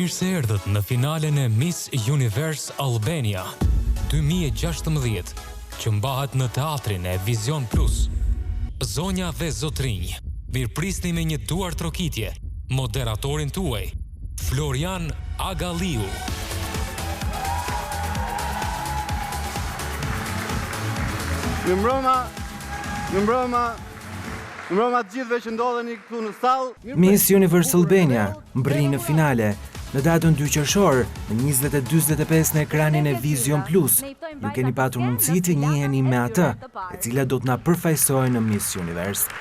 Mirë se erdhët në finalen e Miss Universe Albania 2016, që mbahet në teatrin e Vision Plus. Zonja dhe zotrinj, mirëprisni me një duar trokitje moderatorin tuaj, Florian Agaliu. Mirëmbrëma të gjithëve që ndodheni këtu në sallë. Miss Universe Albania mbërri në finale në datën 2 qershor në 20:45 në ekranin e Vision Plus. Ju keni patur mundësi të njiheni me atë, e cila do të na përfaqësojë në Miss Universe.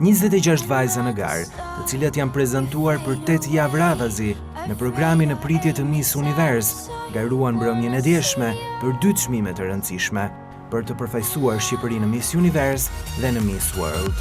26 vajza në garë, të cilat janë prezantuar për 8 javë radhazi në programin e pritje të Miss Universe, garuan mbrëmjen e djeshme për 2 çmime të rëndësishme për të përfaqësuar Shqipërinë në Miss Universe dhe në Miss World.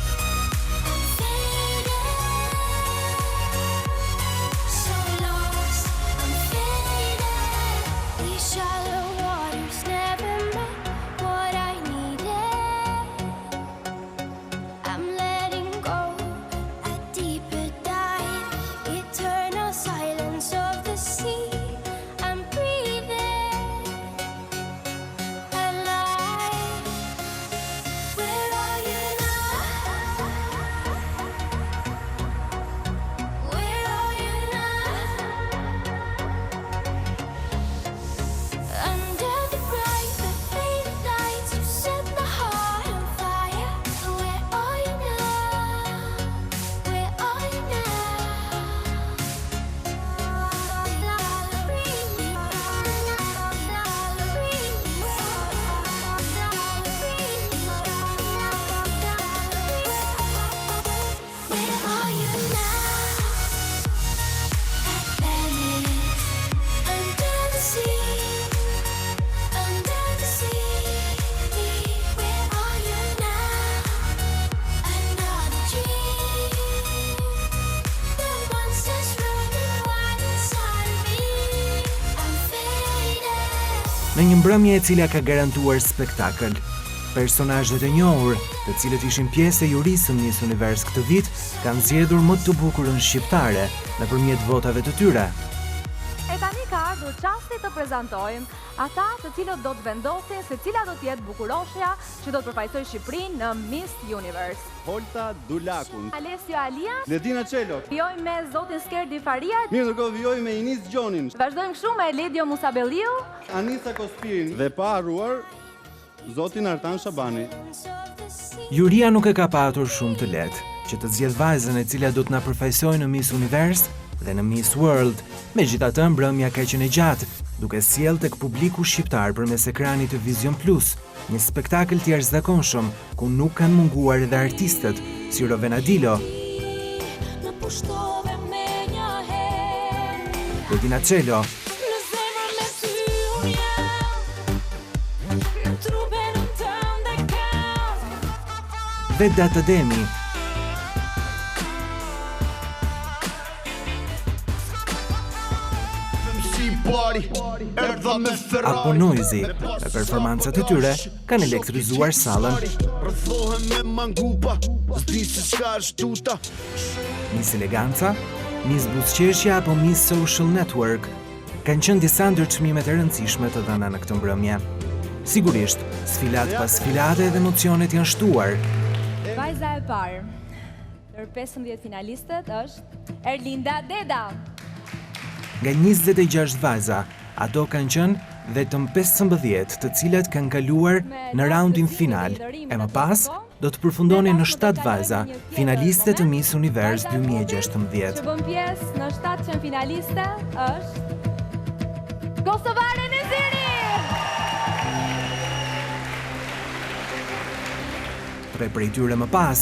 Në një mbrëmje e cila ka garantuar spektakël, personazhet e njohur, të cilët ishin pjesë e jurisë së Miss Universe këtë vit, kanë zgjedhur më të bukurën shqiptare nëpërmjet votave të tyre. E tani ka ardhur çasti të prezantojmë ata të cilët do të vendosin se cila do të jetë bukuroshja që do të përfaqësojë Shqipërinë në Miss Universe. Holta Dulakun, Alessio Alias, Ledina Çelo, vijojmë me zotin Skerdi Faria, mirë ndërkohë vijojmë me Inis Gjonin, vazhdojmë kështu me Ledio Musabelliu, Anisa Kospirin dhe pa harruar zotin Artan Shabani. Juria nuk e ka patur shumë të lehtë që të zgjedhë vajzën e cila do të na përfaqësojë në Miss Universe dhe në Miss World. Megjithatë, mbrëmja ka qenë e gjatë, duke sjellë tek publiku shqiptar përmes ekranit të Vision Plus, një spektakël të jashtëzakonshëm ku nuk kanë munguar edhe artistët si Rovena Dilo, Ledina Çelo, dhe Data Demi, apo Noizi, me performancat e tyre kanë elektrizuar sallën. Miss Eleganca, Miss Buzëqeshja apo Miss Social Network kanë qenë disa ndër çmimet e rëndësishme të dhëna në këtë mbrëmje. Sigurisht, sfilat pas sfilate dhe emocionet janë shtuar. vajza e parë ndër 15 finalistët është Erlinda Deda. Nga 26 vajza, ato kanë qenë vetëm 15 të cilat kanë kaluar në raundin final, e më pas do të përfundonin në 7 vajza, finaliste të Miss Universe 2016. Që bën pjesë në 7 finaliste është Kosovare Neziri. Tre prej tyre më pas,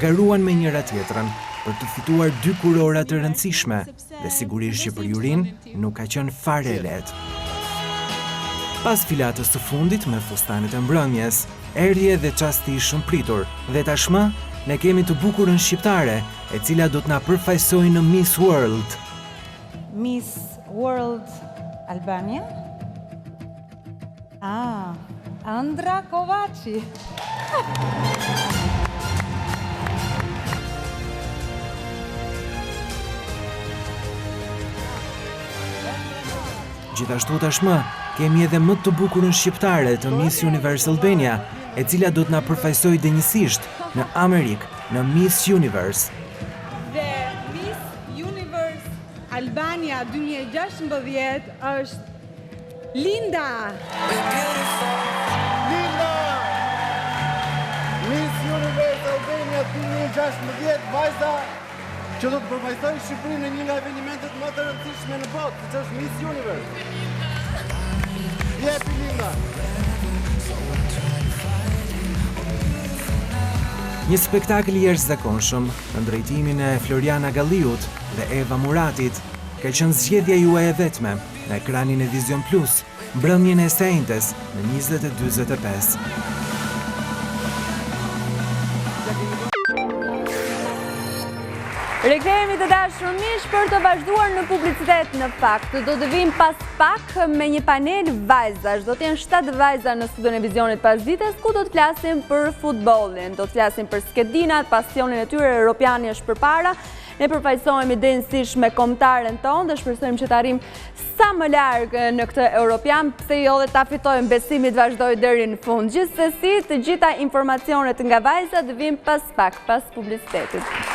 garuan me njëra tjetrën për të fituar 2 kurora të rëndësishme dhe sigurisht që për jurinë nuk ka qenë fare e lehtë. Pas filatës së fundit me fustanet e mbrëmjes, erdhi edhe çasti i shëmpritur dhe tashmë ne kemi të bukurën shqiptare, e cila do të na përfaqësojë në Miss World. Miss World Albania? Andra Kovaci. Gjithashtu tashmë, kemi edhe më të bukurën shqiptare të Miss Universe Albania, e cila do të na përfaqësojë dinjësisht në Amerikë, në Miss Universe. Dhe Miss Universe Albania 2016 është Linda. Miss Universe Albania 2016, vajza që do të përfaqësojë Shqipërinë në një nga evenimentet më të rëndësishme në botë, që është Miss Universe. Jepi Linda. Një spektakël i jashtëzakonshëm në drejtimin e Floriana Galliut dhe Eva Muratit, ka qenë zgjedhja juaj e vetme në ekranin e Vision Plus, mbrëmjen e së njëjtës në 20:45. Rikthehemi të dashur miq për të vazhduar në publicitet. Në fakt, do të vim pas pak me një panel vajzash. Do të jenë 7 vajza në studion e Vizionit pas ditës, ku do të flasim për futbollin, do të flasim për skedinat, pasionin e tyre, europiani është përpara. Ne përfaqësohemi densish me kombëtaren tonë dhe shpresojmë që të arrim sa më larg në këtë europian, pse jo dhe ta fitojmë, besimi të vazhdojë deri në fund. Gjithsesi, të gjitha informacionet nga vajzat vijnë pas pak, pas publicitetit.